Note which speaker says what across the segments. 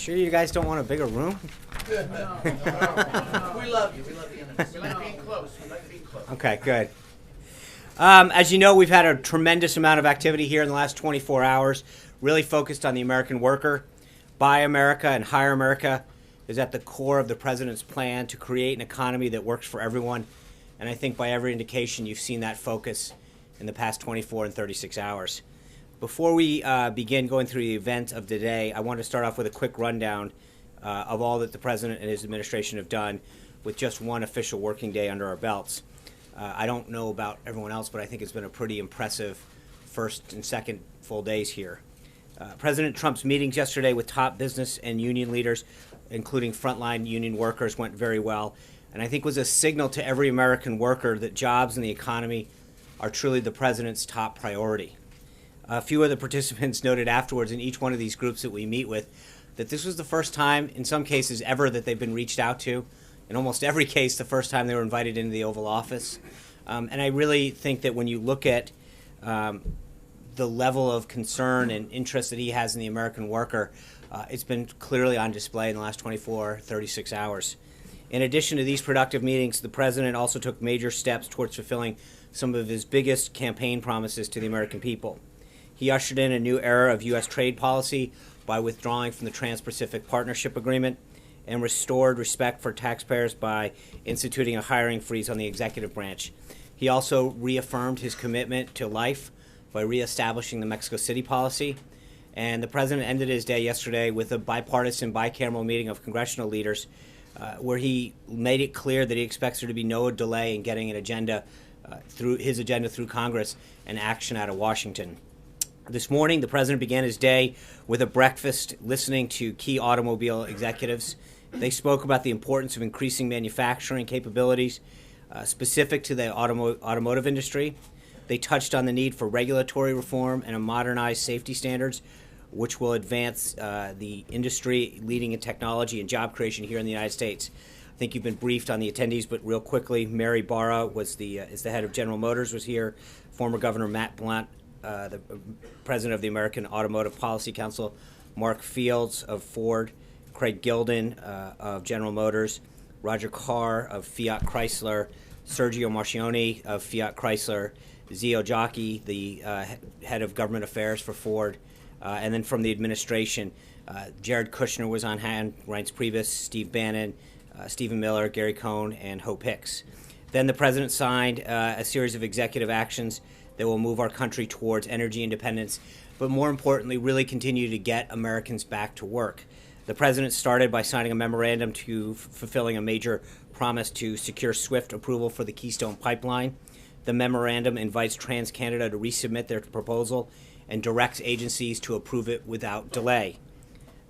Speaker 1: Sure you guys don't want a bigger room?
Speaker 2: We love you. We love you. We like being close.
Speaker 1: Okay, good. As you know, we've had a tremendous amount of activity here in the last 24 hours, really focused on the American worker. Buy America and Hire America is at the core of the president's plan to create an economy that works for everyone. And I think by every indication, you've seen that focus in the past 24 and 36 hours. Before we begin going through the event of today, I want to start off with a quick rundown of all that the president and his administration have done with just one official working day under our belts. I don't know about everyone else, but I think it's been a pretty impressive first and second full days here. President Trump's meetings yesterday with top business and union leaders, including frontline union workers, went very well, and I think was a signal to every American worker that jobs and the economy are truly the president's top priority. A few of the participants noted afterwards in each one of these groups that we meet with that this was the first time, in some cases ever, that they've been reached out to. In almost every case, the first time they were invited into the Oval Office. And I really think that when you look at the level of concern and interest that he has in the American worker, it's been clearly on display in the last 24, 36 hours. In addition to these productive meetings, the president also took major steps towards fulfilling some of his biggest campaign promises to the American people. He ushered in a new era of U.S. trade policy by withdrawing from the Trans-Pacific Partnership Agreement and restored respect for taxpayers by instituting a hiring freeze on the executive branch. He also reaffirmed his commitment to life by reestablishing the Mexico City policy. And the president ended his day yesterday with a bipartisan, bicameral meeting of congressional leaders where he made it clear that he expects there to be no delay in getting an agenda through Congress and action out of Washington. This morning, the president began his day with a breakfast listening to key automobile executives. They spoke about the importance of increasing manufacturing capabilities specific to the automotive industry. They touched on the need for regulatory reform and a modernized safety standards, which will advance the industry leading in technology and job creation here in the United States. I think you've been briefed on the attendees, but real quickly, Mary Barra is the head of General Motors, was here. Former Governor Matt Blunt, the president of the American Automotive Policy Council, Mark Fields of Ford, Craig Gilden of General Motors, Roger Carr of Fiat Chrysler, Sergio Marchionne of Fiat Chrysler, Zio Jockey, the head of government affairs for Ford, and then from the administration, Jared Kushner was on hand, Reince Priebus, Steve Bannon, Stephen Miller, Gary Cohn, and Hope Hicks. Then the president signed a series of executive actions that will move our country towards energy independence, but more importantly, really continue to get Americans back to work. The president started by signing a memorandum to fulfilling a major promise to secure swift approval for the Keystone Pipeline. The memorandum invites TransCanada to resubmit their proposal and directs agencies to approve it without delay.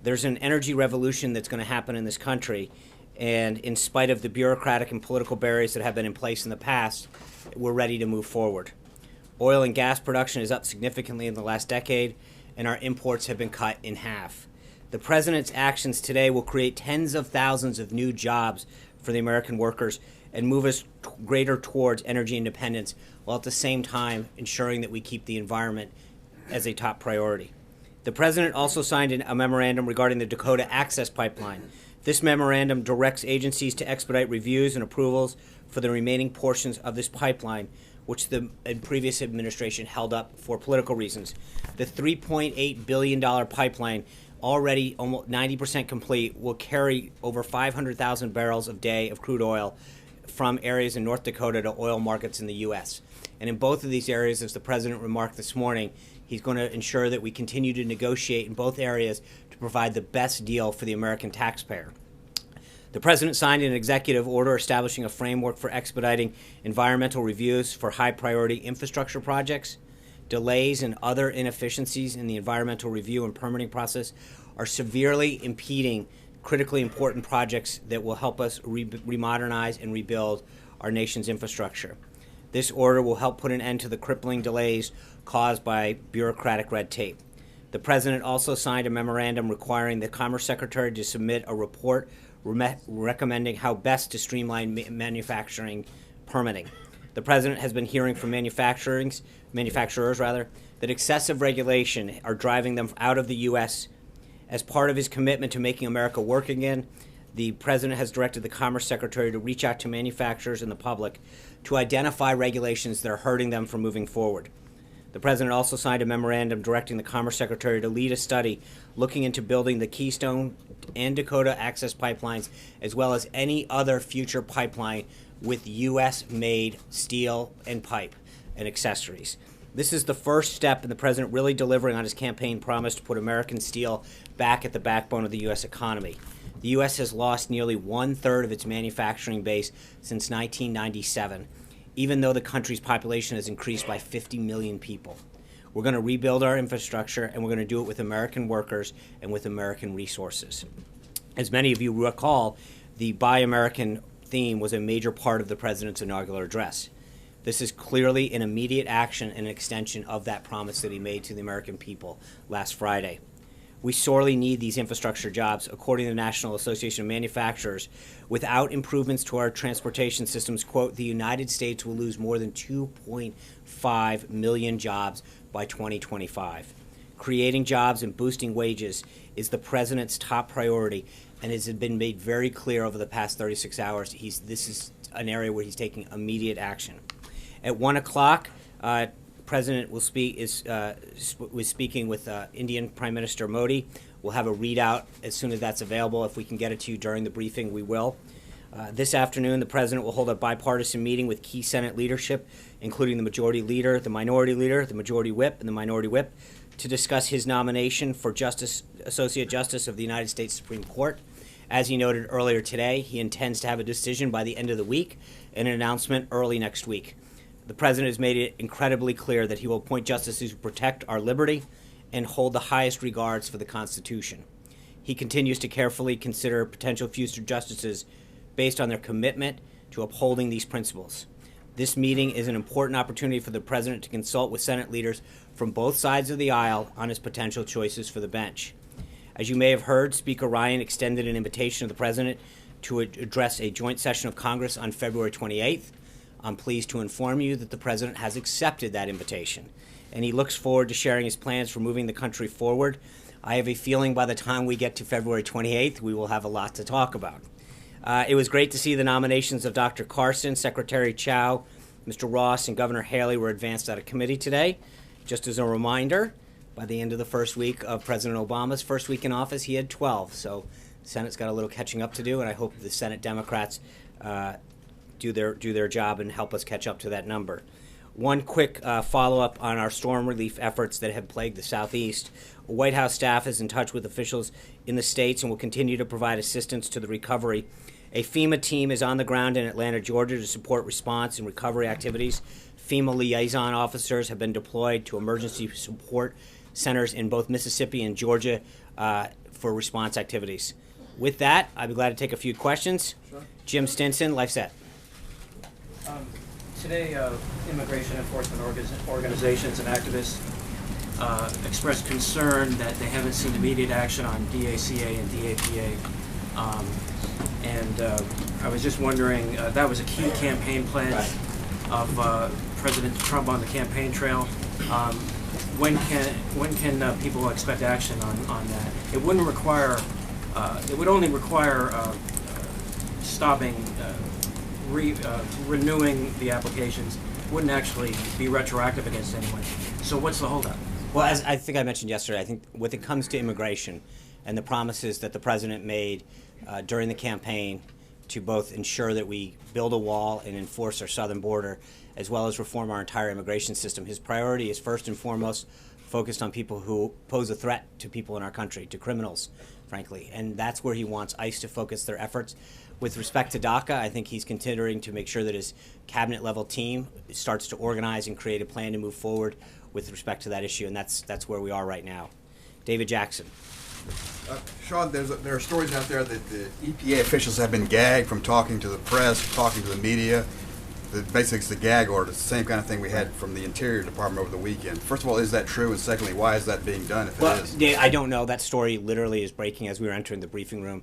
Speaker 1: There's an energy revolution that's going to happen in this country, and in spite of the bureaucratic and political barriers that have been in place in the past, we're ready to move forward. Oil and gas production is up significantly in the last decade, and our imports have been cut in half. The president's actions today will create tens of thousands of new jobs for the American workers and move us greater towards energy independence, while at the same time ensuring that we keep the environment as a top priority. The president also signed a memorandum regarding the Dakota Access Pipeline. This memorandum directs agencies to expedite reviews and approvals for the remaining portions of this pipeline, which the previous administration held up for political reasons. The $3.8 billion pipeline, already almost 90% complete, will carry over 500,000 barrels a day of crude oil from areas in North Dakota to oil markets in the U.S. And in both of these areas, as the president remarked this morning, he's going to ensure that we continue to negotiate in both areas to provide the best deal for the American taxpayer. The president signed an executive order establishing a framework for expediting environmental reviews for high-priority infrastructure projects. Delays and other inefficiencies in the environmental review and permitting process are severely impeding critically important projects that will help us remodernize and rebuild our nation's infrastructure. This order will help put an end to the crippling delays caused by bureaucratic red tape. The president also signed a memorandum requiring the Commerce Secretary to submit a report recommending how best to streamline manufacturing permitting. The president has been hearing from manufacturers that excessive regulation are driving them out of the U.S. As part of his commitment to making America work again, the President has directed the Commerce Secretary to reach out to manufacturers and the public to identify regulations that are hurting them from moving forward. The President also signed a memorandum directing the Commerce Secretary to lead a study looking into building the Keystone and Dakota Access pipelines, as well as any other future pipeline with U.S.-made steel and pipe and accessories. This is the first step in the President really delivering on his campaign promise to put American steel back at the backbone of the U.S. economy. The U.S. has lost nearly 1/3 of its manufacturing base since 1997, even though the country's population has increased by 50 million people. We're going to rebuild our infrastructure, and we're going to do it with American workers and with American resources. As many of you recall, the Buy American theme was a major part of the President's inaugural address. This is clearly an immediate action and an extension of that promise that he made to the American people last Friday. We sorely need these infrastructure jobs. According to the National Association of Manufacturers, without improvements to our transportation systems, quote, the United States will lose more than 2.5 million jobs by 2025. Creating jobs and boosting wages is the President's top priority, and has been made very clear over the past 36 hours. This is an area where he's taking immediate action. At 1 o'clock, President was speaking with Indian Prime Minister Modi. We'll have a readout as soon as that's available. If we can get it to you during the briefing, we will. This afternoon, the President will hold a bipartisan meeting with key Senate leadership, including the Majority Leader, the Minority Leader, the Majority Whip, and the Minority Whip, to discuss his nomination for Associate Justice of the United States Supreme Court. As he noted earlier today, he intends to have a decision by the end of the week and an announcement early next week. The President has made it incredibly clear that he will appoint justices who protect our liberty and hold the highest regards for the Constitution. He continues to carefully consider potential future justices based on their commitment to upholding these principles. This meeting is an important opportunity for the President to consult with Senate leaders from both sides of the aisle on his potential choices for the bench. As you may have heard, Speaker Ryan extended an invitation to the President to address a joint session of Congress on February 28th. I'm pleased to inform you that the President has accepted that invitation, and he looks forward to sharing his plans for moving the country forward. I have a feeling by the time we get to February 28th, we will have a lot to talk about. It was great to see the nominations of Dr. Carson, Secretary Chao, Mr. Ross, and Governor Haley were advanced out of committee today. Just as a reminder, by the end of the first week of President Obama's first week in office, he had 12. So the Senate's got a little catching up to do, and I hope the Senate Democrats do their job and help us catch up to that number. One quick follow-up on our storm relief efforts that have plagued the Southeast. White House staff is in touch with officials in the states and will continue to provide assistance to the recovery. A FEMA team is on the ground in Atlanta, Georgia to support response and recovery activities. FEMA liaison officers have been deployed to emergency support centers in both Mississippi and Georgia for response activities. With that, I'd be glad to take a few questions.
Speaker 3: Sure.
Speaker 1: Jim Stinson, LifeSet.
Speaker 3: Today, immigration enforcement organizations and activists expressed concern that they haven't seen immediate action on DACA and DAPA. I was just wondering, that was a key campaign pledge of President Trump on the campaign trail. When can people expect action on that? It wouldn't require. It would only require stopping. Renewing the applications. Wouldn't actually be retroactive against anyone. So what's the holdup?
Speaker 1: Well, as I think I mentioned yesterday, I think when it comes to immigration and the promises that the President made during the campaign to both ensure that we build a wall and enforce our southern border, as well as reform our entire immigration system, his priority is first and foremost focused on people who pose a threat to people in our country, to criminals, frankly. And that's where he wants ICE to focus their efforts. With respect to DACA, I think he's considering to make sure that his cabinet-level team starts to organize and create a plan to move forward with respect to that issue, and that's where we are right now. David Jackson.
Speaker 4: Sean, there are stories out there that the EPA officials have been gagged from talking to the press, talking to the media. Basically, it's the gag order. It's the same kind of thing we had from the Interior Department over the weekend. First of all, is that true? And secondly, why is that being done if it is?
Speaker 1: Yeah, I don't know. That story literally is breaking as we were entering the briefing room.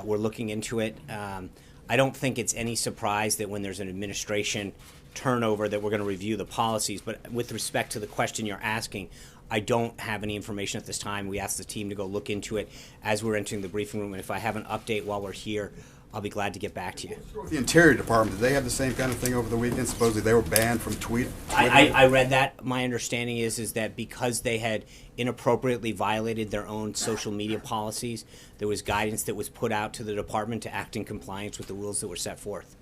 Speaker 1: We're looking into it. I don't think it's any surprise that when there's an administration turnover that we're going to review the policies. But with respect to the question you're asking, I don't have any information at this time. We asked the team to go look into it as we're entering the briefing room, and if I have an update while we're here, I'll be glad to get back to you.
Speaker 4: The Interior Department, did they have the same kind of thing over the weekend? Supposedly they were banned from Twitter?
Speaker 1: I read that. My understanding is that because they had inappropriately violated their own social media policies, there was guidance that was put out to the department to act in compliance with the rules that were set forth.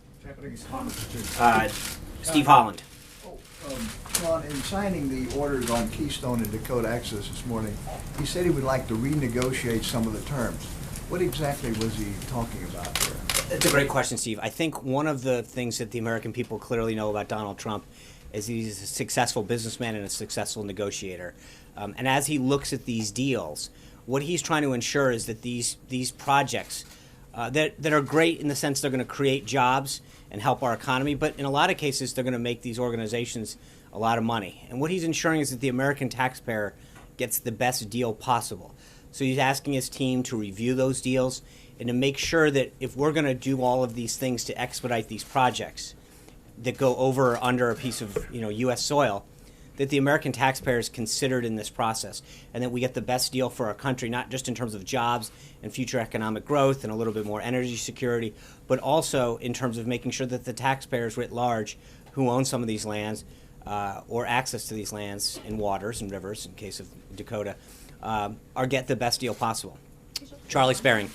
Speaker 1: Steve Holland.
Speaker 5: Ron, in signing the orders on Keystone and Dakota Access this morning, he said he would like to renegotiate some of the terms. What exactly was he talking about there?
Speaker 1: That's a great question, Steve. I think one of the things that the American people clearly know about Donald Trump is he's a successful businessman and a successful negotiator. And as he looks at these deals, what he's trying to ensure is that these projects that are great in the sense they're going to create jobs and help our economy, but in a lot of cases they're going to make these organizations a lot of money. And what he's ensuring is that the American taxpayer gets the best deal possible. So he's asking his team to review those deals and to make sure that if we're going to do all of these things to expedite these projects that go over or under a piece of U.S. soil, that the American taxpayer is considered in this process, and that we get the best deal for our country, not just in terms of jobs and future economic growth and a little bit more energy security, but also in terms of making sure that the taxpayers writ large who own some of these lands or access to these lands and waters and rivers, in case of Dakota, or get the best deal possible. Charlie Sparing.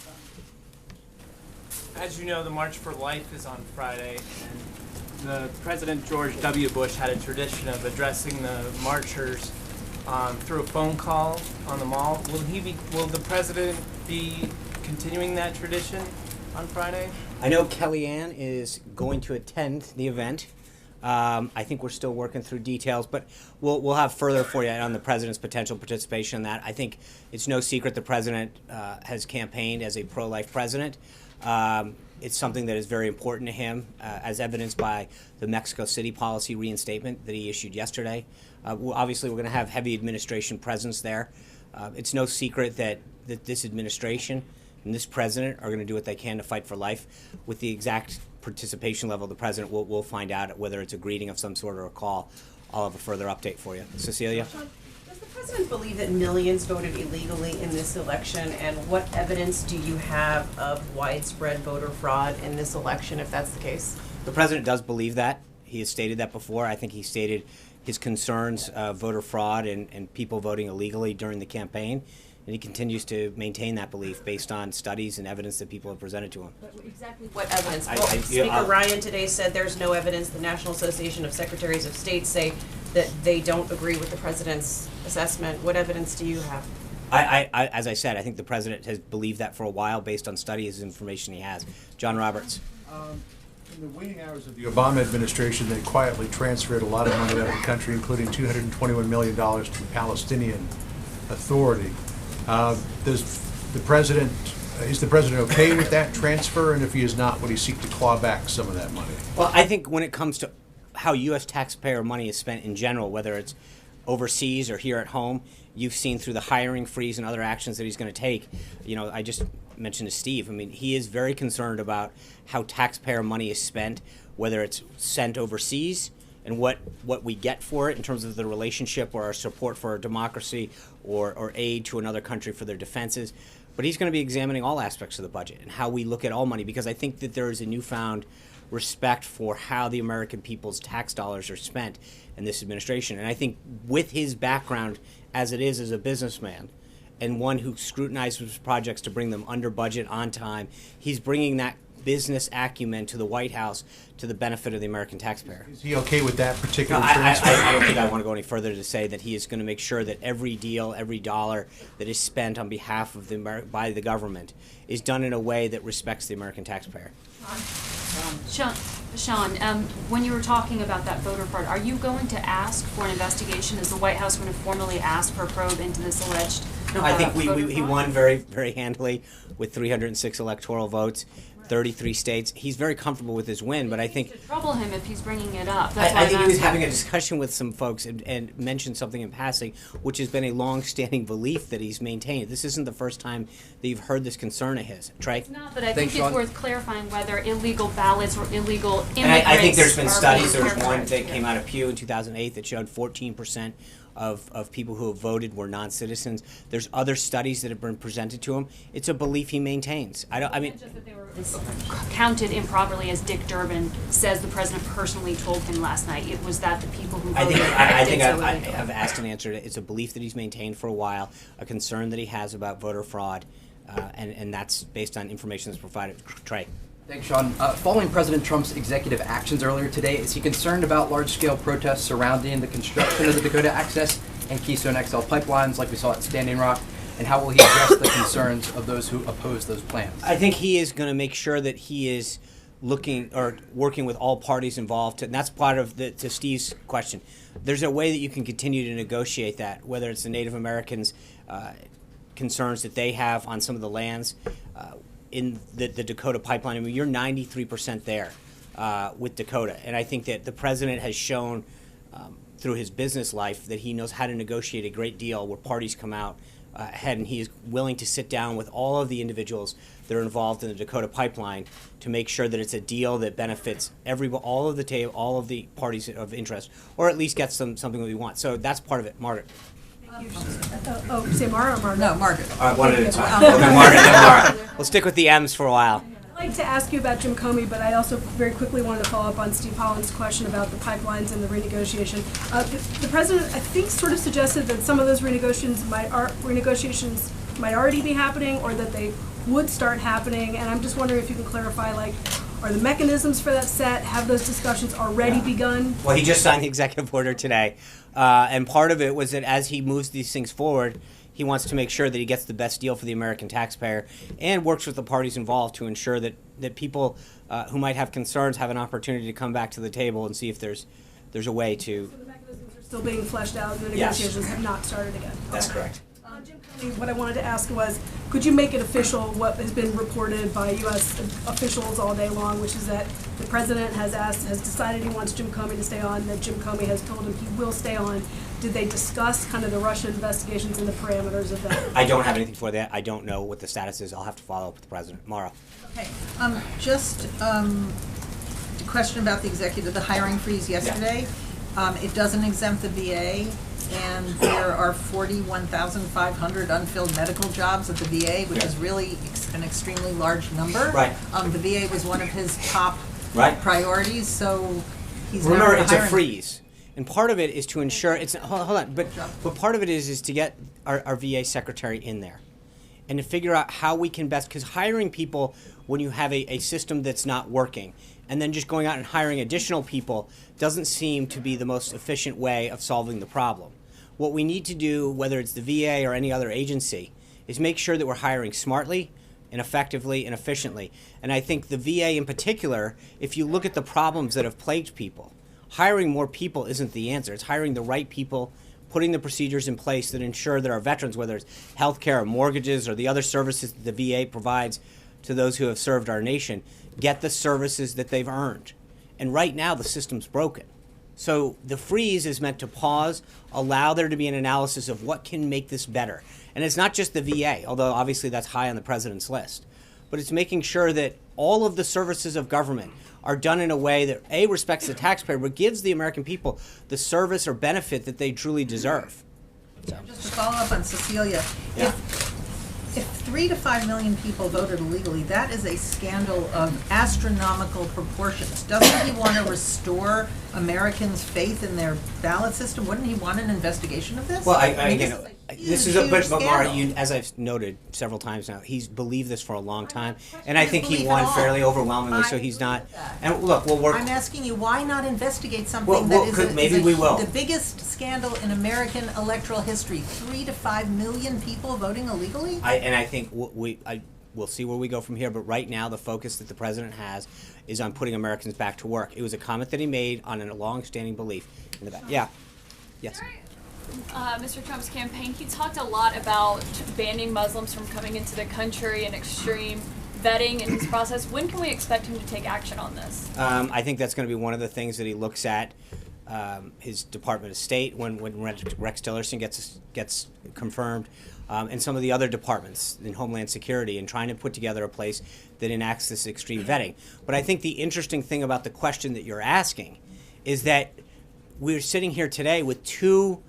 Speaker 6: As you know, the March for Life is on Friday, and the President George W. Bush had a tradition of addressing the marchers through a phone call on the mall. Will the president be continuing that tradition on Friday?
Speaker 1: I know Kellyanne is going to attend the event. I think we're still working through details, but we'll have further for you on the president's potential participation in that. I think it's no secret the president has campaigned as a pro-life president. It's something that is very important to him, as evidenced by the Mexico City policy reinstatement that he issued yesterday. Obviously, we're going to have heavy administration presence there. It's no secret that this administration and this president are going to do what they can to fight for life. With the exact participation level of the president, we'll find out whether it's a greeting of some sort or a call. I'll have a further update for you. Cecilia?
Speaker 7: Sean, does the president believe that millions voted illegally in this election, and what evidence do you have of widespread voter fraud in this election, if that's the case?
Speaker 1: The president does believe that. He has stated that before. I think he stated his concerns of voter fraud and people voting illegally during the campaign. And he continues to maintain that belief based on studies and evidence that people have presented to him.
Speaker 7: Exactly what evidence?
Speaker 1: I-
Speaker 7: Well,
Speaker 1: I-
Speaker 7: Speaker
Speaker 1: yeah,
Speaker 7: Ryan today said there's no evidence. The National Association of Secretaries of State say that they don't agree with the president's assessment. What evidence do you have?
Speaker 1: As I said, I think the president has believed that for a while based on studies and information he has. John Roberts.
Speaker 8: In the waning hours of the Obama administration, they quietly transferred a lot of money out of the country, including $221 million to the Palestinian Authority. Is the president okay with that transfer? And if he is not, would he seek to claw back some of that money?
Speaker 1: Well, I think when it comes to how U.S. taxpayer money is spent in general, whether it's overseas or here at home, you've seen through the hiring freeze and other actions that he's going to take. I just mentioned to Steve, he is very concerned about how taxpayer money is spent, whether it's sent overseas and what we get for it in terms of the relationship or our support for our democracy or aid to another country for their defenses. But he's going to be examining all aspects of the budget and how we look at all money, because I think that there is a newfound respect for how the American people's tax dollars are spent in this administration. And I think with his background as it is as a businessman and one who scrutinizes projects to bring them under budget on time, he's bringing that business acumen to the White House to the benefit of the American taxpayer.
Speaker 8: Is he okay with that particular
Speaker 1: I
Speaker 8: transfer?
Speaker 1: don't think I want to go any further to say that he is going to make sure that every deal, every dollar that is spent on behalf of by the government is done in a way that respects the American taxpayer.
Speaker 9: Sean, when you were talking about that voter fraud, are you going to ask for an investigation? Is the White House going to formally ask for a probe into this alleged
Speaker 1: No, I think
Speaker 9: voter
Speaker 1: he
Speaker 9: fraud?
Speaker 1: won very, very handily with 306 electoral votes, 33 states. He's very comfortable with his win, but I think
Speaker 9: To trouble him if he's bringing it up. That's why
Speaker 1: I think
Speaker 9: I'm
Speaker 1: he was
Speaker 9: asking.
Speaker 1: having a discussion with some folks and mentioned something in passing, which has been a long-standing belief that he's maintained. This isn't the first time that you've heard this concern of his. Trey?
Speaker 9: It's not, but I
Speaker 2: Thanks,
Speaker 9: think it's
Speaker 2: Sean.
Speaker 9: worth clarifying whether illegal ballots or illegal immigrants
Speaker 1: And I think there's been
Speaker 9: are
Speaker 1: studies.
Speaker 9: being
Speaker 1: There was one
Speaker 9: characterized.
Speaker 1: that came out of Pew in 2008 that showed 14% of people who have voted were non-citizens. There's other studies that have been presented to him. It's a belief he maintains. I mean,
Speaker 9: Just that they were counted improperly, as Dick Durbin says the president personally told him last night. It was that the people who voted
Speaker 1: I think
Speaker 9: did so
Speaker 1: I've
Speaker 9: illegally.
Speaker 1: asked and answered it. It's a belief that he's maintained for a while, a concern that he has about voter fraud, and that's based on information that's provided. Trey.
Speaker 10: Thanks, Sean. Following President Trump's executive actions earlier today, is he concerned about large-scale protests surrounding the construction of the Dakota Access and Keystone XL pipelines like we saw at Standing Rock? And how will he address the concerns of those who oppose those plans?
Speaker 1: I think he is going to make sure that he is looking or working with all parties involved, and that's part of to Steve's question. There's a way that you can continue to negotiate that, whether it's the Native Americans' concerns that they have on some of the lands in the Dakota pipeline. I mean, you're 93% there with Dakota, and I think that the president has shown through his business life that he knows how to negotiate a great deal where parties come out ahead, and he is willing to sit down with all of the individuals that are involved in the Dakota pipeline to make sure that it's a deal that benefits all of the parties of interest, or at least gets something that we want. So that's part of it. Margaret.
Speaker 11: Say Mara or Margaret?
Speaker 2: No, Margaret.
Speaker 1: All right, one at a time. Okay, Margaret, then Mara. We'll stick with the M's for a while.
Speaker 11: I'd like to ask you about Jim Comey, but I also very quickly wanted to follow up on Steve Holland's question about the pipelines and the renegotiation. The president, I think, sort of suggested that some of those renegotiations might already be happening, or that they would start happening. And I'm just wondering if you can clarify, like, are the mechanisms for that set? Have those discussions already begun?
Speaker 1: Well, he just signed the executive order today, and part of it was that as he moves these things forward, he wants to make sure that he gets the best deal for the American taxpayer and works with the parties involved to ensure that people who might have concerns have an opportunity to come back to the table and see if there's a way to.
Speaker 11: So the mechanisms are still being fleshed out, and the
Speaker 1: Yes.
Speaker 11: negotiations have not started again?
Speaker 1: That's
Speaker 11: Okay.
Speaker 1: correct.
Speaker 11: Jim Comey, what I wanted to ask was, could you make it official what has been reported by U.S. officials all day long, which is that the president has decided he wants Jim Comey to stay on, that Jim Comey has told him he will stay on. Did they discuss kind of the Russia investigations and the parameters of that?
Speaker 1: I don't have anything for that. I don't know what the status is. I'll have to follow up with the president. Mara.
Speaker 2: Okay, just a question about the hiring freeze yesterday. It doesn't exempt the VA, and there are 41,500 unfilled medical jobs at the VA, which is really an extremely large number.
Speaker 1: Right.
Speaker 2: The VA was one of his top
Speaker 1: Right.
Speaker 2: priorities, so he's now
Speaker 1: Remember, it's a
Speaker 2: hiring.
Speaker 1: freeze, and part of it is to ensure it's hold on, but part of it is to get our VA secretary in there, and to figure out how we can best, because hiring people when you have a system that's not working, and then just going out and hiring additional people doesn't seem to be the most efficient way of solving the problem. What we need to do, whether it's the VA or any other agency, is make sure that we're hiring smartly and effectively and efficiently. And I think the VA in particular, if you look at the problems that have plagued people, hiring more people isn't the answer. It's hiring the right people, putting the procedures in place that ensure that our veterans, whether it's health care or mortgages or the other services that the VA provides to those who have served our nation, get the services that they've earned. And right now the system's broken. So the freeze is meant to pause, allow there to be an analysis of what can make this better. And it's not just the VA, although obviously that's high on the president's list, but it's making sure that all of the services of government are done in a way that A, respects the taxpayer, but gives the American people the service or benefit that they truly deserve. So.
Speaker 2: Just to follow up on Cecilia,
Speaker 1: Yeah.
Speaker 2: if 3 to 5 million people voted illegally, that is a scandal of astronomical proportions. Doesn't he want to restore Americans' faith in their ballot system? Wouldn't he want an investigation of this?
Speaker 1: Well,
Speaker 2: this is a
Speaker 1: but
Speaker 2: huge
Speaker 1: Mara,
Speaker 2: scandal.
Speaker 1: as I've noted several times now, he's believed this for a long time, and
Speaker 2: I
Speaker 1: I think he
Speaker 2: believe
Speaker 1: won
Speaker 2: it all.
Speaker 1: fairly overwhelmingly. So he's not. And look, we'll work.
Speaker 2: I'm asking you, why not investigate something
Speaker 1: Well,
Speaker 2: that is,
Speaker 1: maybe we will.
Speaker 2: the biggest scandal in American electoral history? 3 to 5 million people voting illegally?
Speaker 1: I think we'll see where we go from here. But right now, the focus that the president has is on putting Americans back to work. It was a comment that he made on a long-standing belief in the back. Yeah. Yes.
Speaker 12: Mr. Trump's campaign, he talked a lot about banning Muslims from coming into the country and extreme vetting in his process. When can we expect him to take action on this?
Speaker 1: I think that's going to be one of the things that he looks at. His Department of State, when Rex Tillerson gets confirmed, and some of the other departments in Homeland Security, and trying to put together a place that enacts this extreme vetting. But I think the interesting thing about the question that you're asking is that we're sitting here today with two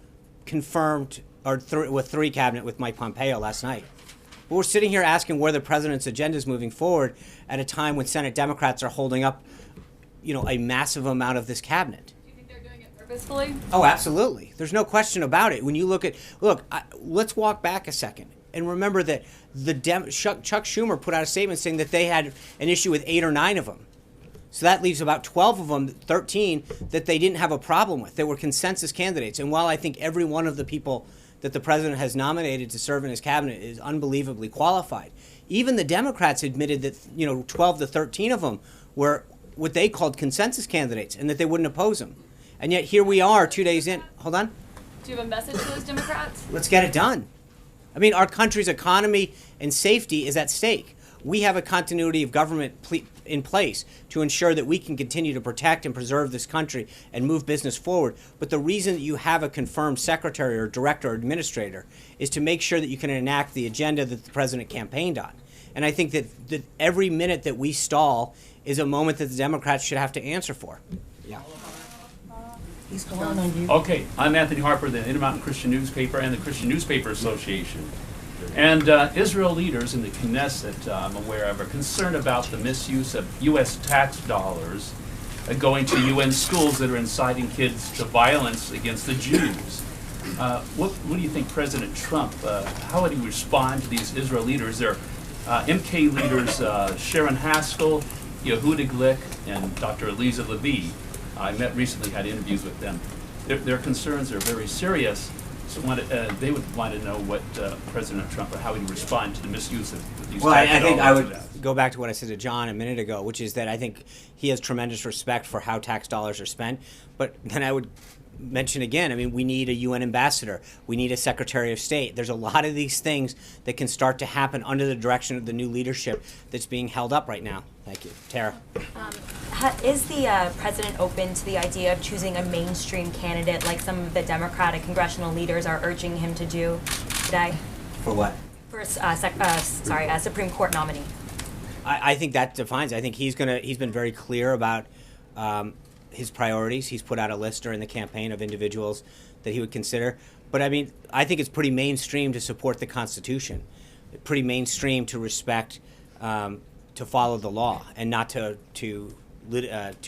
Speaker 1: confirmed or with 3 cabinet with Mike Pompeo last night. But we're sitting here asking where the president's agenda is moving forward at a time when Senate Democrats are holding up, a massive amount of this cabinet.
Speaker 12: Do you think they're doing it purposefully?
Speaker 1: Oh, absolutely. There's no question about it. When you let's walk back a second and remember that Chuck Schumer put out a statement saying that they had an issue with 8 or 9 of them. So that leaves about 12 of them, 13, that they didn't have a problem with. They were consensus candidates. And while I think every one of the people that the president has nominated to serve in his cabinet is unbelievably qualified, even the Democrats admitted that 12 to 13 of them were what they called consensus candidates and that they wouldn't oppose them. And yet here we are 2 days in. Hold on.
Speaker 12: Do you have a message to those Democrats?
Speaker 1: Let's get it done. I mean, our country's economy and safety is at stake. We have a continuity of government in place to ensure that we can continue to protect and preserve this country and move business forward. But the reason that you have a confirmed secretary or director or administrator is to make sure that you can enact the agenda that the president campaigned on. And I think that every minute that we stall is a moment that the Democrats should have to answer for. Yeah.
Speaker 2: He's calling on you.
Speaker 13: Okay, I'm Anthony Harper, the Intermountain Christian Newspaper and the Christian Newspaper Association. And Israel leaders in the Knesset, I'm aware of, are concerned about the misuse of U.S. tax dollars going to UN schools that are inciting kids to violence against the Jews. What do you think President Trump, how would he respond to these Israel leaders? They're MK leaders Sharon Haskell, Yehuda Glick, and Dr. Eliza Levy. I recently had interviews with them. Their concerns are very serious. So they would want to know what President Trump, or how he would respond to the misuse of these.
Speaker 1: Well, I think I would go back to what I said to John a minute ago, which is that I think he has tremendous respect for how tax dollars are spent. But then I would mention again, I mean, we need a UN ambassador. We need a Secretary of State. There's a lot of these things that can start to happen under the direction of the new leadership that's being held up right now. Thank you. Tara.
Speaker 14: Is the president open to the idea of choosing a mainstream candidate like some of the Democratic congressional leaders are urging him to do today?
Speaker 1: For what?
Speaker 14: For a Supreme Court nominee.
Speaker 1: I think that defines. I think he's been very clear about his priorities. He's put out a list during the campaign of individuals that he would consider. But I mean, I think it's pretty mainstream to support the Constitution, pretty mainstream to respect, to follow the law, and not to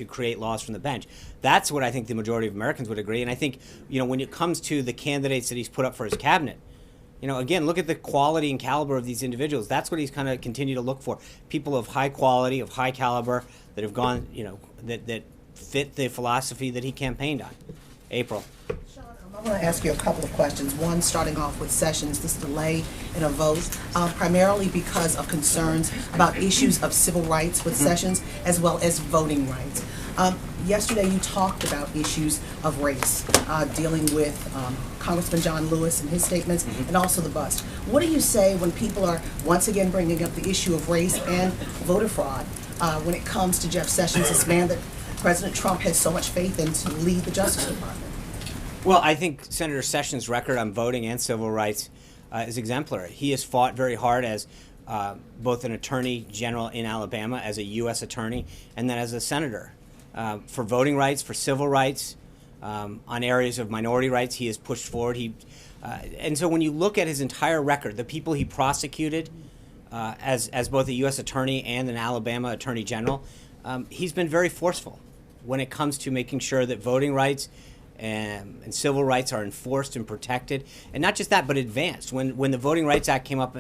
Speaker 1: create laws from the bench. That's what I think the majority of Americans would agree. And I think, when it comes to the candidates that he's put up for his cabinet, again, look at the quality and caliber of these individuals. That's what he's kind of continue to look for. People of high quality, of high caliber, that have gone, that fit the philosophy that he campaigned on. April.
Speaker 15: Sean, I want to ask you a couple of questions. One, starting off with Sessions, this delay in a vote, primarily because of concerns about issues of civil rights with Sessions, as well as voting rights. Yesterday you talked about issues of race, dealing with Congressman John Lewis and his statements, and also the bust. What do you say when people are once again bringing up the issue of race and voter fraud when it comes to Jeff Sessions, this man that President Trump has so much faith in to lead the Justice Department?
Speaker 1: Well, I think Senator Sessions' record on voting and civil rights is exemplary. He has fought very hard as both an attorney general in Alabama, as a U.S. attorney, and then as a senator. For voting rights, for civil rights, on areas of minority rights, he has pushed forward. And so when you look at his entire record, the people he prosecuted as both a U.S. attorney and an Alabama attorney general, he's been very forceful when it comes to making sure that voting rights and civil rights are enforced and protected. And not just that, but advanced. When the Voting Rights Act came up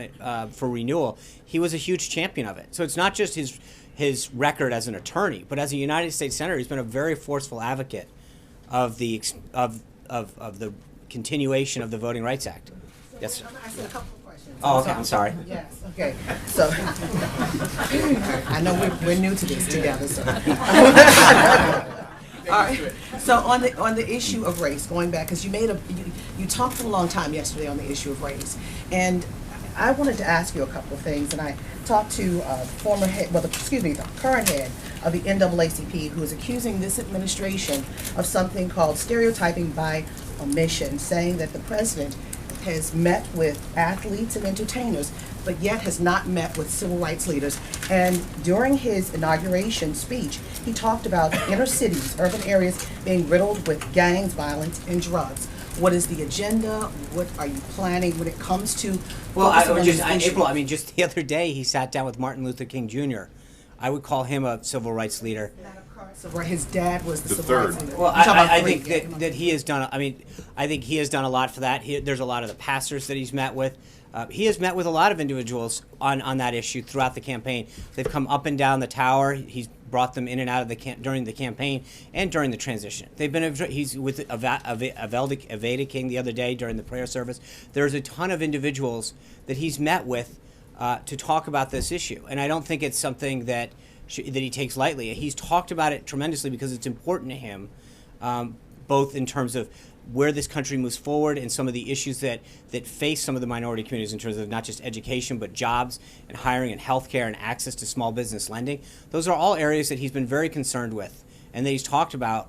Speaker 1: for renewal, he was a huge champion of it. So it's not just his record as an attorney, but as a United States Senator, he's been a very forceful advocate of the continuation of the Voting Rights Act. Yes, sir.
Speaker 15: I said a couple of questions.
Speaker 1: Oh, okay. I'm sorry.
Speaker 15: Yes. Okay. So I know we're new to this together. So. All right. So on the issue of race, going back, because you talked for a long time yesterday on the issue of race, and I wanted to ask you a couple of things, and I talked to the current head of the NAACP, who is accusing this administration of something called stereotyping by omission, saying that the president has met with athletes and entertainers, but yet has not met with civil rights leaders. And during his inauguration speech, he talked about inner cities, urban areas being riddled with gangs, violence, and drugs. What is the agenda? What are you planning when it comes to?
Speaker 1: Well,
Speaker 15: focusing on these issues?
Speaker 1: April, I mean, just the other day he sat down with Martin Luther King Jr. I would call him a civil rights leader.
Speaker 15: So where his dad was the civil
Speaker 16: third.
Speaker 15: rights leader.
Speaker 1: Well,
Speaker 15: You're talking about
Speaker 1: I
Speaker 15: three.
Speaker 1: think that he has done. I mean, I think he has done a lot for that. There's a lot of the pastors that he's met with. He has met with a lot of individuals on that issue throughout the campaign. They've come up and down the tower. He's brought them in and out of during the campaign and during the transition. They've been. He's with Aveda King the other day during the prayer service. There's a ton of individuals that he's met with to talk about this issue, and I don't think it's something that he takes lightly. He's talked about it tremendously because it's important to him, both in terms of where this country moves forward and some of the issues that face some of the minority communities in terms of not just education, but jobs and hiring and healthcare and access to small business lending. Those are all areas that he's been very concerned with and that he's talked about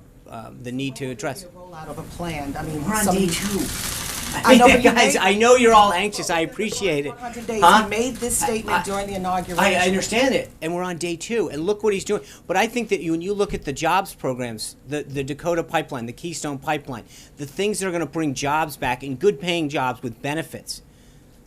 Speaker 1: the need to address.
Speaker 15: Rollout of a plan. I mean,
Speaker 1: We're on
Speaker 15: some
Speaker 1: day
Speaker 15: of
Speaker 1: 2.
Speaker 15: I know, but
Speaker 1: guys, I know you're all anxious. I appreciate it.
Speaker 15: 100 days.
Speaker 1: Huh?
Speaker 15: He made this statement during the inauguration.
Speaker 1: I understand it, and we're on day 2, and look what he's doing. But I think that when you look at the jobs programs, the Dakota Pipeline, the Keystone Pipeline, the things that are going to bring jobs back and good-paying jobs with benefits,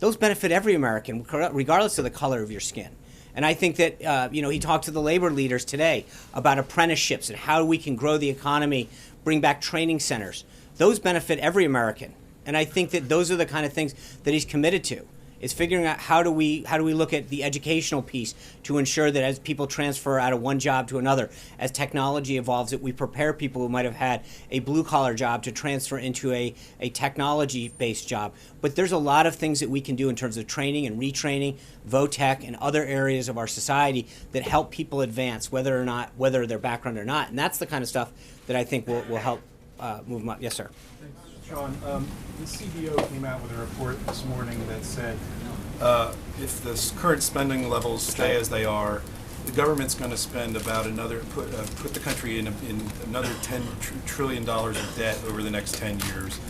Speaker 1: those benefit every American, regardless of the color of your skin. And I think that he talked to the labor leaders today about apprenticeships and how we can grow the economy, bring back training centers. Those benefit every American. And I think that those are the kind of things that he's committed to, is figuring out how do we look at the educational piece to ensure that as people transfer out of one job to another, as technology evolves, that we prepare people who might have had a blue-collar job to transfer into a technology-based job. But there's a lot of things that we can do in terms of training and retraining, VOTEC, and other areas of our society that help people advance, whether their background or not. And that's the kind of stuff that I think will help move them up. Yes, sir.
Speaker 17: Sean, the CBO came out with a report this morning that said if the current spending levels stay as they are, the government's going to spend about put the country in another $10 trillion of debt over the next 10 years.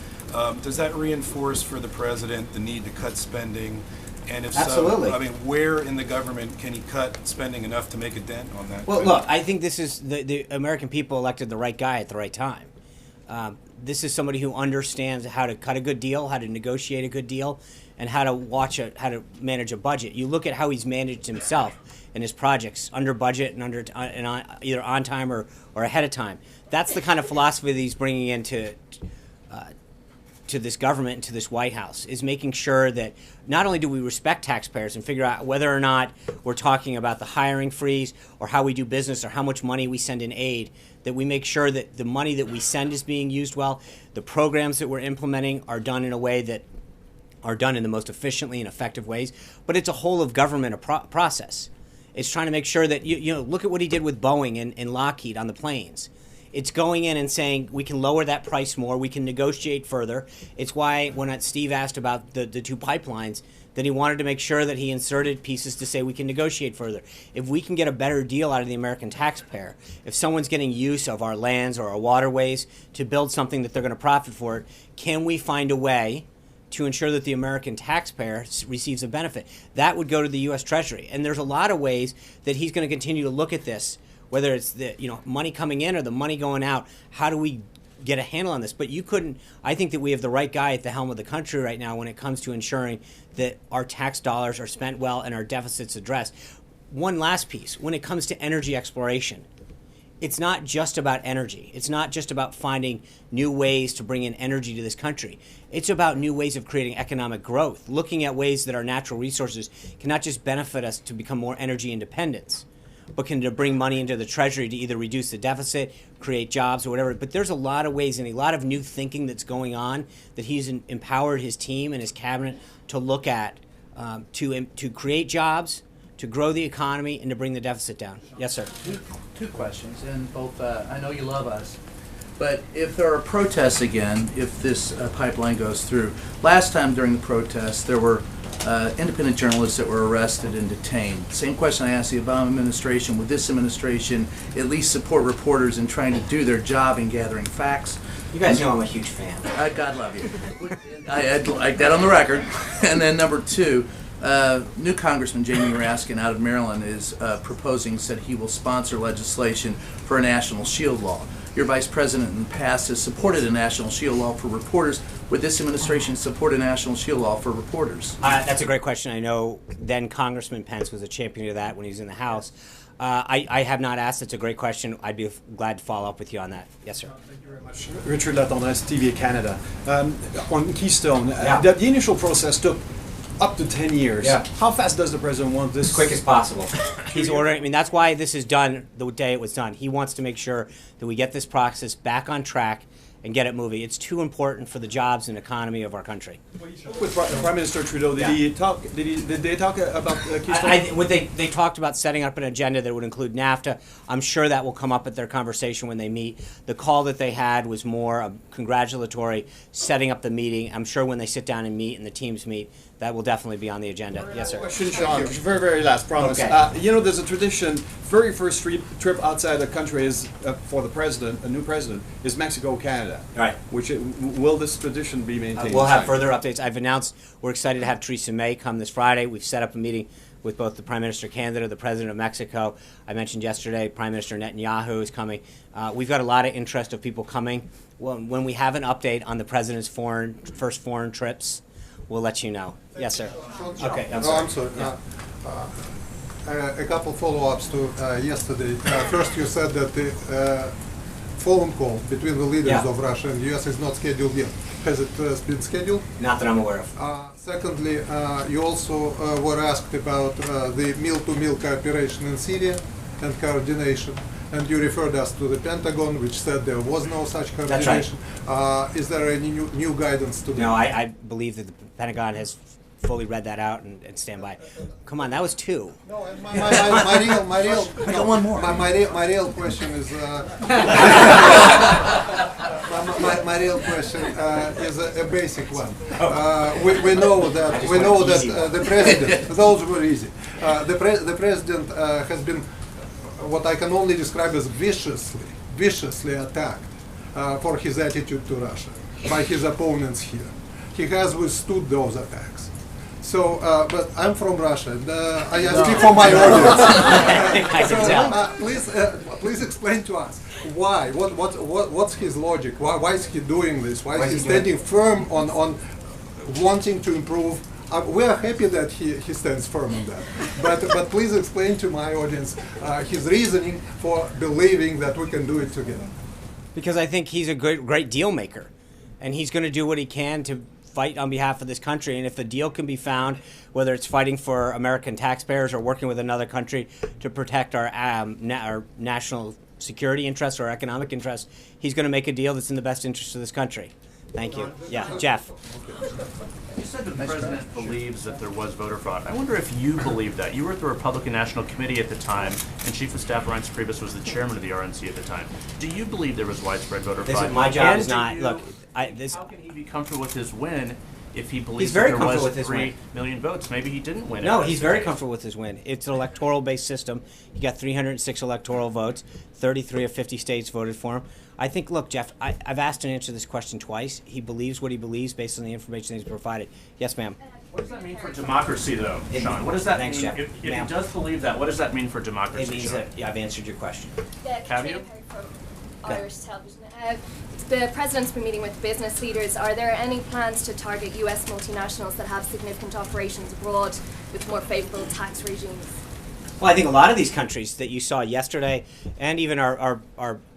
Speaker 17: Does that reinforce for the president the need to cut spending? And if
Speaker 1: Absolutely.
Speaker 17: so, I mean, where in the government can he cut spending enough to make a dent on that?
Speaker 1: Well, look, I think this is the American people elected the right guy at the right time. This is somebody who understands how to cut a good deal, how to negotiate a good deal, and how to manage a budget. You look at how he's managed himself and his projects under budget and either on time or ahead of time. That's the kind of philosophy that he's bringing into to this government and to this White House, is making sure that not only do we respect taxpayers and figure out whether or not we're talking about the hiring freeze or how we do business or how much money we send in aid, that we make sure that the money that we send is being used well, the programs that we're implementing are done in a way that are done in the most efficiently and effective ways. But it's a whole of government process. It's trying to make sure that, look at what he did with Boeing and Lockheed on the planes. It's going in and saying we can lower that price more, we can negotiate further. It's why when Steve asked about the 2 pipelines, that he wanted to make sure that he inserted pieces to say we can negotiate further. If we can get a better deal out of the American taxpayer, if someone's getting use of our lands or our waterways to build something that they're going to profit for it, can we find a way to ensure that the American taxpayer receives a benefit? That would go to the U.S. Treasury. And there's a lot of ways that he's going to continue to look at this, whether it's the money coming in or the money going out. How do we get a handle on this? But I think that we have the right guy at the helm of the country right now when it comes to ensuring that our tax dollars are spent well and our deficits addressed. One last piece, when it comes to energy exploration, it's not just about energy. It's not just about finding new ways to bring in energy to this country. It's about new ways of creating economic growth, looking at ways that our natural resources can not just benefit us to become more energy independent, but can to bring money into the Treasury to either reduce the deficit, create jobs, or whatever. But there's a lot of ways and a lot of new thinking that's going on that he's empowered his team and his cabinet to look at to create jobs, to grow the economy, and to bring the deficit down. Yes, sir.
Speaker 18: Two questions, and both, I know you love us, but if there are protests again, if this pipeline goes through, last time during the protests, there were independent journalists that were arrested and detained. Same question I asked the Obama administration. Would this administration at least support reporters in trying to do their job in gathering facts?
Speaker 1: You guys know I'm a huge fan.
Speaker 18: God love you. I'd like that on the record. And then number 2, new Congressman Jamie Raskin out of Maryland is proposing, said he will sponsor legislation for a national shield law. your vice president in the past has supported a national shield law for reporters. Would this administration support a national shield law for reporters?
Speaker 1: That's a great question. I know then Congressman Pence was a champion of that when he was in the House. I have not asked. It's a great question. I'd be glad to follow up with you on that. Yes, sir.
Speaker 16: Thank you very much. Richard Latendresse, TVA Canada. On Keystone,
Speaker 1: Yeah.
Speaker 16: the initial process took up to 10 years.
Speaker 1: Yeah.
Speaker 16: How fast does the president want this?
Speaker 1: As quick as possible. He's ordering. I mean, that's why this is done the day it was done. He wants to make sure that we get this process back on track and get it moving. It's too important for the jobs and economy of our country.
Speaker 16: With Prime Minister Trudeau, did they talk about Keystone?
Speaker 1: They talked about setting up an agenda that would include NAFTA. I'm sure that will come up at their conversation when they meet. The call that they had was more congratulatory, setting up the meeting. I'm sure when they sit down and meet and the teams meet, that will definitely be on the agenda. Yes, sir.
Speaker 16: Question, Sean. Very, very last promise.
Speaker 1: Okay.
Speaker 16: You know, there's a tradition. Very first trip outside the country is for the president, a new president, is Mexico, Canada.
Speaker 1: Right.
Speaker 16: Which will this tradition be maintained?
Speaker 1: We'll have further updates. I've announced we're excited to have Theresa May come this Friday. We've set up a meeting with both the Prime Minister of Canada, the President of Mexico. I mentioned yesterday Prime Minister Netanyahu is coming. We've got a lot of interest of people coming. When we have an update on the President's first foreign trips, we'll let you know. Yes, sir. Okay, I'm sorry. Yeah.
Speaker 19: A couple follow-ups to yesterday. First, you said that the phone call between the leaders of Russia and the U.S. is not scheduled yet. Has it been scheduled?
Speaker 1: Not that I'm aware of.
Speaker 19: Secondly, you also were asked about the meal-to-meal cooperation in Syria and coordination, and you referred us to the Pentagon, which said there was no such coordination.
Speaker 1: That's right.
Speaker 19: Is there any new guidance to that?
Speaker 1: No, I believe that the Pentagon has fully read that out and stand by. Come on, that was two.
Speaker 19: No, my real question is my real question is a basic one. We know that the president. Those were easy. The president has been what I can only describe as viciously attacked for his attitude to Russia by his opponents here. He has withstood those attacks. So, but I'm from Russia, and I speak for my audience. Please explain to us why. What's his logic? Why is he doing this? Why is he standing firm on wanting to improve? We are happy that he stands firm on that. But please explain to my audience his reasoning for believing that we can do it together.
Speaker 1: Because I think he's a great deal maker, and he's going to do what he can to fight on behalf of this country. And if a deal can be found, whether it's fighting for American taxpayers or working with another country to protect our national security interests or economic interests, he's going to make a deal that's in the best interest of this country. Thank you. Yeah, Jeff.
Speaker 20: You said the president believes that there was voter fraud. I wonder if you believe that. You were at the Republican National Committee at the time, and Chief of Staff Reince Priebus was the chairman of the RNC at the time. Do you believe there was widespread voter fraud?
Speaker 1: My job is not. Look,
Speaker 20: how can he be comfortable with his win if he believes
Speaker 1: very
Speaker 20: that there
Speaker 1: comfortable
Speaker 20: was
Speaker 1: with his
Speaker 20: 3
Speaker 1: win.
Speaker 20: million votes? Maybe he didn't win.
Speaker 1: No, he's very comfortable with his win. It's an electoral-based system. He got 306 electoral votes. 33 of 50 states voted for him. I think, look, Jeff, I've asked and answered this question twice. He believes what he believes based on the information he's provided. Yes, ma'am.
Speaker 20: What does that mean for democracy, though, Sean? What does that
Speaker 1: Thanks,
Speaker 20: mean?
Speaker 1: Jeff.
Speaker 20: If he does believe that, what does that mean for democracy?
Speaker 1: It means
Speaker 20: Sean?
Speaker 1: that I've answered your question.
Speaker 20: Have you?
Speaker 21: Irish television. The president's been meeting with business leaders. Are there any plans to target U.S. multinationals that have significant operations abroad with more favorable tax regimes?
Speaker 1: Well, I think a lot of these countries that you saw yesterday, and even our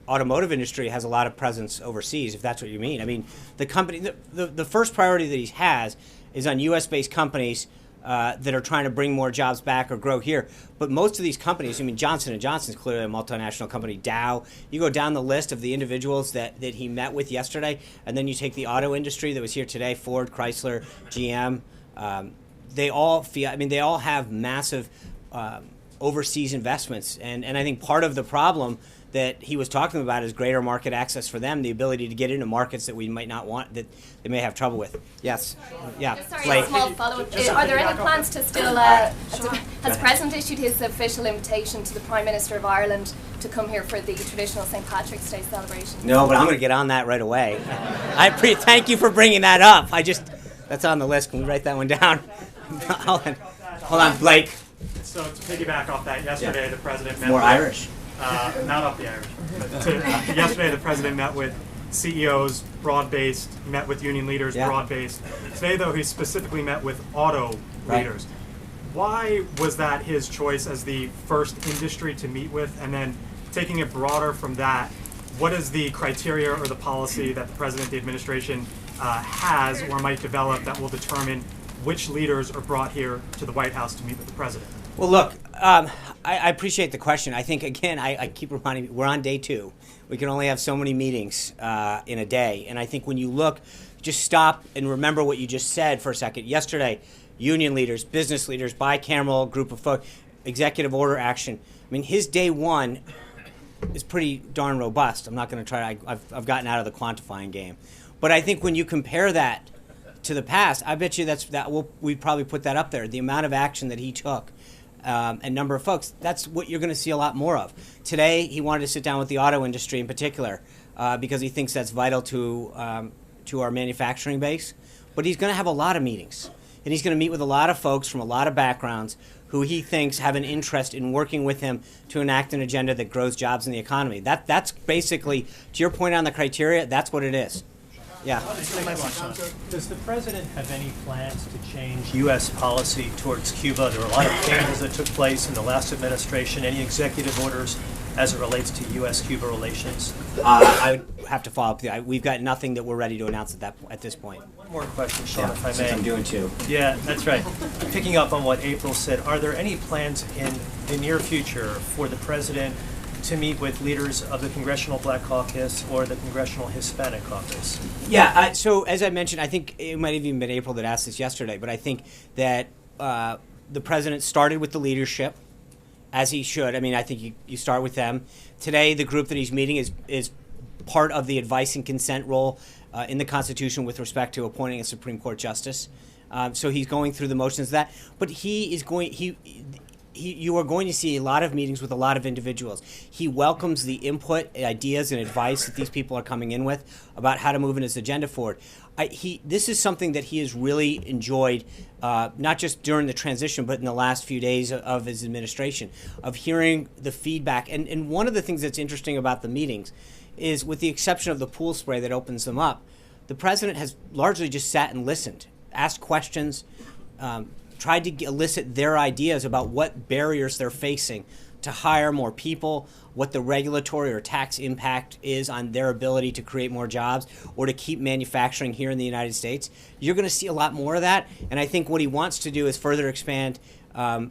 Speaker 1: automotive industry has a lot of presence overseas, if that's what you mean. I mean, the company, the first priority that he has is on U.S.-based companies that are trying to bring more jobs back or grow here. But most of these companies, I mean, Johnson & Johnson is clearly a multinational company. Dow, you go down the list of the individuals that he met with yesterday, and then you take the auto industry that was here today, Ford, Chrysler, GM. They all have massive overseas investments. And I think part of the problem that he was talking about is greater market access for them, the ability to get into markets that we might not want, that they may have trouble with. Yes. Yeah.
Speaker 21: Sorry, a small follow-up. Are there any plans to still, has the President issued his official invitation to the Prime Minister of Ireland to come here for the traditional St. Patrick's Day celebration?
Speaker 1: No, but I'm going to get on that right away. Thank you for bringing that up. That's on the list. Can we write that one down? Hold on, Blake.
Speaker 22: So to piggyback off that, yesterday the President met
Speaker 1: More
Speaker 22: with,
Speaker 1: Irish.
Speaker 3: not off the Irish. But yesterday, the president met with CEOs, broad-based, met with union leaders, broad-based. Today, though, he specifically met with auto leaders. Why was that his choice as the first industry to meet with? And then taking it broader from that, what is the criteria or the policy that the president, the administration has or might develop that will determine which leaders are brought here to the White House to meet with the president?
Speaker 1: Well, look, I appreciate the question. I think, again, I keep reminding you, we're on day 2. We can only have so many meetings in a day. And I think when you look, just stop and remember what you just said for a second. Yesterday, union leaders, business leaders, bicameral group of folks, executive order action. I mean, his day 1 is pretty darn robust. I'm not going to try. I've gotten out of the quantifying game. But I think when you compare that to the past, I bet you we'd probably put that up there. The amount of action that he took and number of folks, that's what you're going to see a lot more of. Today, he wanted to sit down with the auto industry in particular because he thinks that's vital to our manufacturing base. But he's going to have a lot of meetings. And he's going to meet with a lot of folks from a lot of backgrounds who he thinks have an interest in working with him to enact an agenda that grows jobs in the economy. That's basically, to your point on the criteria, that's what it is. Yeah.
Speaker 22: Does the president have any plans to change U.S. policy towards Cuba? There were a lot of changes that took place in the last administration. Any executive orders as it relates to U.S.-Cuba relations?
Speaker 1: I would have to follow up. We've got nothing that we're ready to announce at this point.
Speaker 22: One more question, Sean, if I may.
Speaker 1: Since I'm doing 2.
Speaker 22: Yeah, that's right. Picking up on what April said, are there any plans in the near future for the president to meet with leaders of the Congressional Black Caucus or the Congressional Hispanic Caucus?
Speaker 1: Yeah, so as I mentioned, I think it might have even been April that asked this yesterday, but I think that the president started with the leadership, as he should. I mean, I think you start with them. Today, the group that he's meeting is part of the advice and consent role in the Constitution with respect to appointing a Supreme Court justice. So he's going through the motions of that. But you are going to see a lot of meetings with a lot of individuals. He welcomes the input, ideas, and advice that these people are coming in with about how to move in his agenda forward. This is something that he has really enjoyed, not just during the transition, but in the last few days of his administration, of hearing the feedback. And one of the things that's interesting about the meetings is, with the exception of the pool spray that opens them up, the president has largely just sat and listened, asked questions, tried to elicit their ideas about what barriers they're facing to hire more people, what the regulatory or tax impact is on their ability to create more jobs or to keep manufacturing here in the United States. You're going to see a lot more of that, and I think what he wants to do is further expand,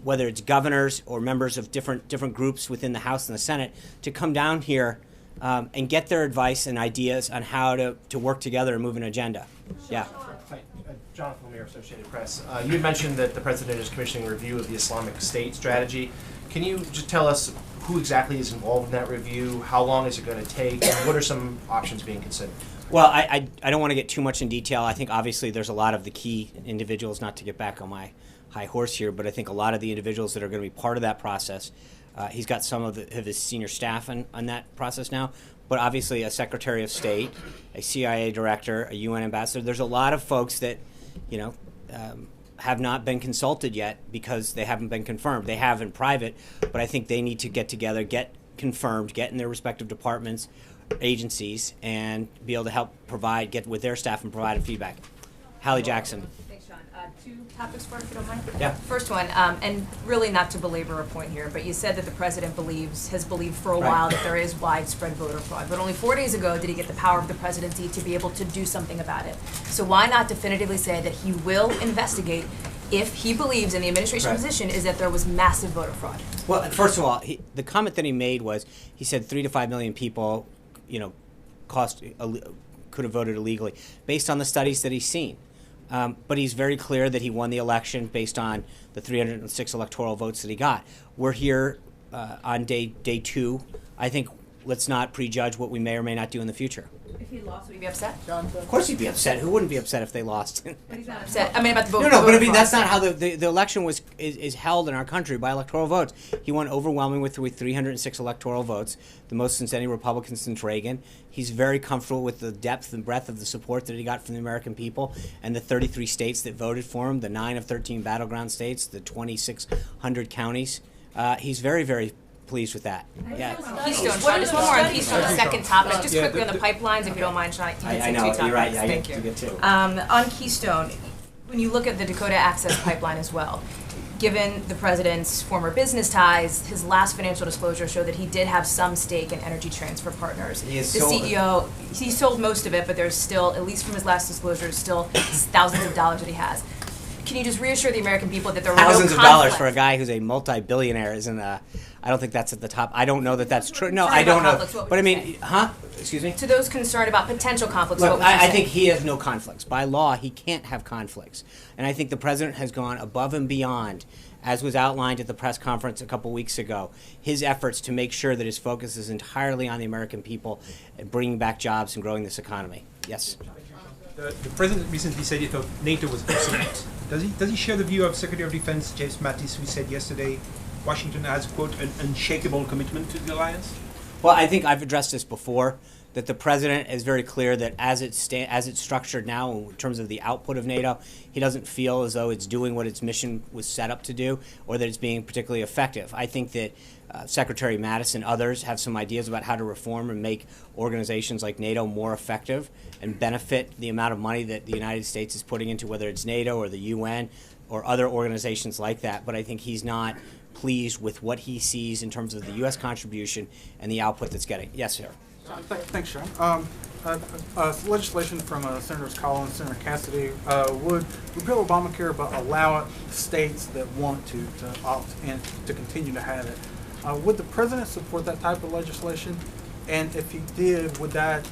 Speaker 1: whether it's governors or members of different groups within the House and the Senate, to come down here and get their advice and ideas on how to work together and move an agenda. Yeah.
Speaker 23: Hi, Jonathan Lemire, Associated Press. You had mentioned that the president is commissioning a review of the Islamic State strategy. Can you just tell us who exactly is involved in that review? How long is it going to take? And what are some options being considered?
Speaker 1: Well, I don't want to get too much in detail. I think obviously there's a lot of the key individuals, not to get back on my high horse here, but I think a lot of the individuals that are going to be part of that process. He's got some of his senior staff on that process now, but obviously a Secretary of State, a CIA director, a UN ambassador. There's a lot of folks that, have not been consulted yet because they haven't been confirmed. They have in private, but I think they need to get together, get confirmed, get in their respective departments, agencies, and be able to help get with their staff and provide feedback. Hallie Jackson.
Speaker 24: Thanks, Sean. 2 topics for it, if you don't mind.
Speaker 1: Yeah.
Speaker 24: First one, and really not to belabor a point here, but you said that the president has believed for a while that there is widespread voter fraud. But only 4 days ago did he get the power of the presidency to be able to do something about it. So why not definitively say that he will investigate if he believes, in the administration position, is that there was massive voter fraud?
Speaker 1: Well, first of all, the comment that he made was, he said 3 to 5 million people, could have voted illegally, based on the studies that he's seen. But he's very clear that he won the election based on the 306 electoral votes that he got. We're here on day 2. I think let's not prejudge what we may or may not do in the future.
Speaker 24: If he lost, would he be upset?
Speaker 1: Of course he'd be upset. Who wouldn't be upset if they lost?
Speaker 24: But he's not upset. I mean, about the vote.
Speaker 1: No, but I mean, that's not how the election is held in our country, by electoral votes. He won overwhelmingly with 306 electoral votes, the most since any Republican since Reagan. He's very comfortable with the depth and breadth of the support that he got from the American people and the 33 states that voted for him, the 9 of 13 battleground states, the 2,600 counties. He's very, very pleased with that. Yeah.
Speaker 24: Keystone, Sean, just one more on Keystone, the second topic, just quickly on the pipelines, if you don't mind, Sean. You did say
Speaker 1: I know,
Speaker 24: two
Speaker 1: you're right,
Speaker 24: topics.
Speaker 1: yeah,
Speaker 24: Thank
Speaker 1: you get two.
Speaker 24: On Keystone, when you look at the Dakota Access Pipeline as well, given the president's former business ties, his last financial disclosure showed that he did have some stake in Energy Transfer Partners.
Speaker 1: He has
Speaker 24: The
Speaker 1: sold it.
Speaker 24: CEO, he sold most of it, but there's still, at least from his last disclosure, still thousands of dollars that he has. Can you just reassure the American people that there were no
Speaker 1: Thousands of dollars
Speaker 24: conflicts?
Speaker 1: for a guy who's a multi-billionaire isn't I don't think that's at the top. I don't know that that's true. No,
Speaker 24: Sorry
Speaker 1: I don't
Speaker 24: about
Speaker 1: know.
Speaker 24: conflicts, what
Speaker 1: But
Speaker 24: would
Speaker 1: I
Speaker 24: you
Speaker 1: mean, huh? Excuse me?
Speaker 24: To those concerned about potential conflicts,
Speaker 1: Look,
Speaker 24: what would you
Speaker 1: I
Speaker 24: say?
Speaker 1: think he has no conflicts. By law, he can't have conflicts. And I think the president has gone above and beyond, as was outlined at the press conference a couple weeks ago, his efforts to make sure that his focus is entirely on the American people and bringing back jobs and growing this economy. Yes?
Speaker 4: The president recently said he thought NATO was obsolete. Does he share the view of Secretary of Defense James Mattis, who said yesterday Washington has, quote, an unshakable commitment to the alliance?
Speaker 1: Well, I think I've addressed this before, that the president is very clear that as it's structured now in terms of the output of NATO, he doesn't feel as though it's doing what its mission was set up to do or that it's being particularly effective. I think that Secretary Mattis and others have some ideas about how to reform and make organizations like NATO more effective and benefit the amount of money that the United States is putting into, whether it's NATO or the UN or other organizations like that. But I think he's not pleased with what he sees in terms of the U.S. contribution and the output that's getting. Yes, sir.
Speaker 5: Thanks, Sean. Legislation from Senators Collins, Senator Cassidy would repeal Obamacare but allow states that want to opt in to continue to have it. Would the president support that type of legislation? And if he did, would that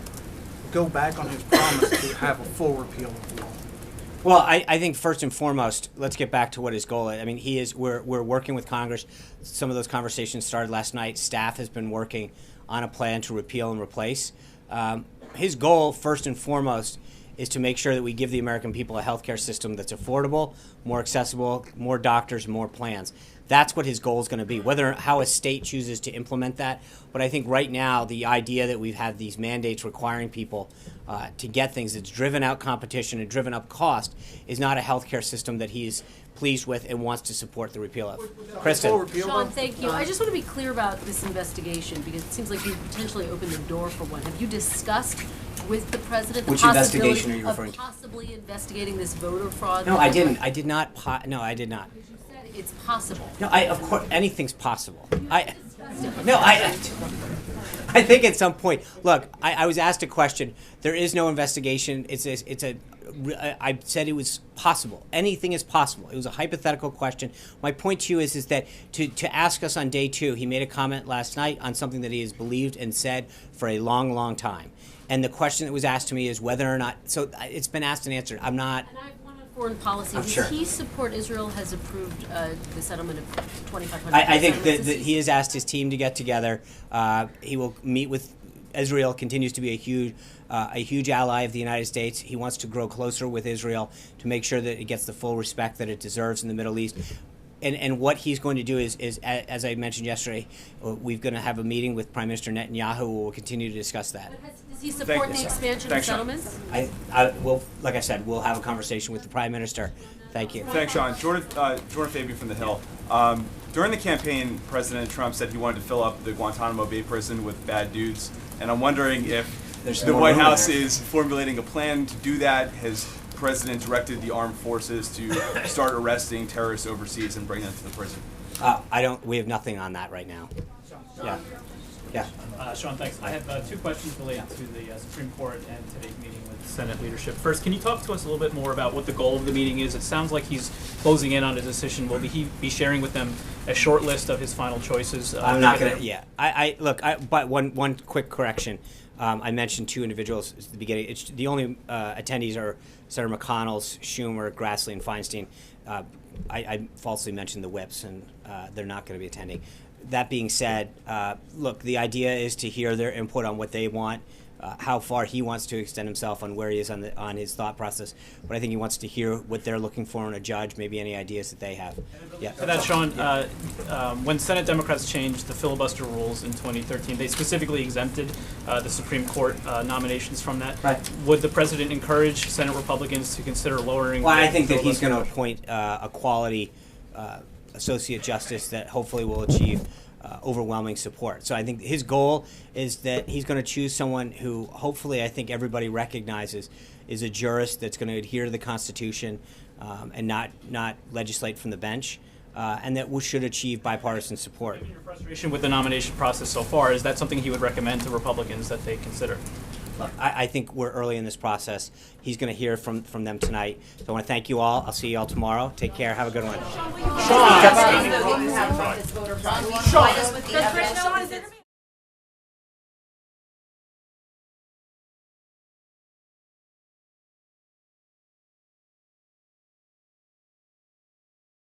Speaker 5: go back on his promise to have a full repeal of the law?
Speaker 1: Well, I think first and foremost, let's get back to what his goal is. I mean, we're working with Congress. Some of those conversations started last night. Staff has been working on a plan to repeal and replace. His goal, first and foremost, is to make sure that we give the American people a healthcare system that's affordable, more accessible, more doctors, more plans. That's what his goal is going to be, how a state chooses to implement that. But I think right now the idea that we've had these mandates requiring people to get things that's driven out competition and driven up cost is not a healthcare system that he's pleased with and wants to support the repeal of. Kristen.
Speaker 6: Sean, thank you. I just want to be clear about this investigation because it seems like you potentially opened the door for one. Have you discussed with the president the
Speaker 1: Which
Speaker 6: possibility
Speaker 1: investigation are you referring
Speaker 6: of
Speaker 1: to?
Speaker 6: possibly investigating this voter fraud?
Speaker 1: No, I didn't. I did not. No, I did not.
Speaker 6: It's possible.
Speaker 1: No, of course, anything's possible. I think at some point, look, I was asked a question. There is no investigation. I said it was possible. Anything is possible. It was a hypothetical question. My point to you is that to ask us on day two, he made a comment last night on something that he has believed and said for a long, long time. And the question that was asked to me is whether or not, so it's been asked and answered. I'm not.
Speaker 6: And I have one on foreign policy. Does
Speaker 1: Sure.
Speaker 6: he support Israel has approved the settlement of 2,500?
Speaker 1: I think that he has asked his team to get together. He will meet with Israel. Continues to be a huge ally of the United States. He wants to grow closer with Israel to make sure that it gets the full respect that it deserves in the Middle East. And what he's going to do is, as I mentioned yesterday, we're going to have a meeting with Prime Minister Netanyahu. We'll continue to discuss that.
Speaker 6: Does he support the expansion of settlements?
Speaker 1: Like I said, we'll have a conversation with the Prime Minister. Thank you.
Speaker 7: Thanks, Sean. Jordan Fabian from The Hill. During the campaign, President Trump said he wanted to fill up the Guantanamo Bay prison with bad dudes, and I'm wondering if the White House is formulating a plan to do that. Has the President directed the armed forces to start arresting terrorists overseas and bring them to the prison?
Speaker 1: We have nothing on that right now. Yeah. Yeah.
Speaker 25: Sean, thanks. I have two questions related to the Supreme Court and today's meeting with Senate leadership. First, can you talk to us a little bit more about what the goal of the meeting is? It sounds like he's closing in on a decision. Will he be sharing with them a short list of his final choices?
Speaker 1: I'm not going to. Yeah. But one quick correction. I mentioned two individuals at the beginning. The only attendees are Senator McConnell's, Schumer, Grassley, and Feinstein. I falsely mentioned the whips, and they're not going to be attending. That being said, look, the idea is to hear their input on what they want, how far he wants to extend himself on where he is on his thought process. But I think he wants to hear what they're looking for in a judge, maybe any ideas that they have. Yeah.
Speaker 25: To that, Sean, when Senate Democrats changed the filibuster rules in 2013, they specifically exempted the Supreme Court nominations from that.
Speaker 1: Right.
Speaker 25: Would the president encourage Senate Republicans to consider lowering?
Speaker 1: Well, I think that he's going to appoint a quality associate justice that hopefully will achieve overwhelming support. So I think his goal is that he's going to choose someone who hopefully I think everybody recognizes is a jurist that's going to adhere to the Constitution and not legislate from the bench, and that should achieve bipartisan support.
Speaker 25: Given your frustration with the nomination process so far, is that something he would recommend to Republicans that they consider?
Speaker 1: Look, I think we're early in this process. He's going to hear from them tonight. So I want to thank you all. I'll see you all tomorrow. Take care. Have a good one.
Speaker 24: Sean,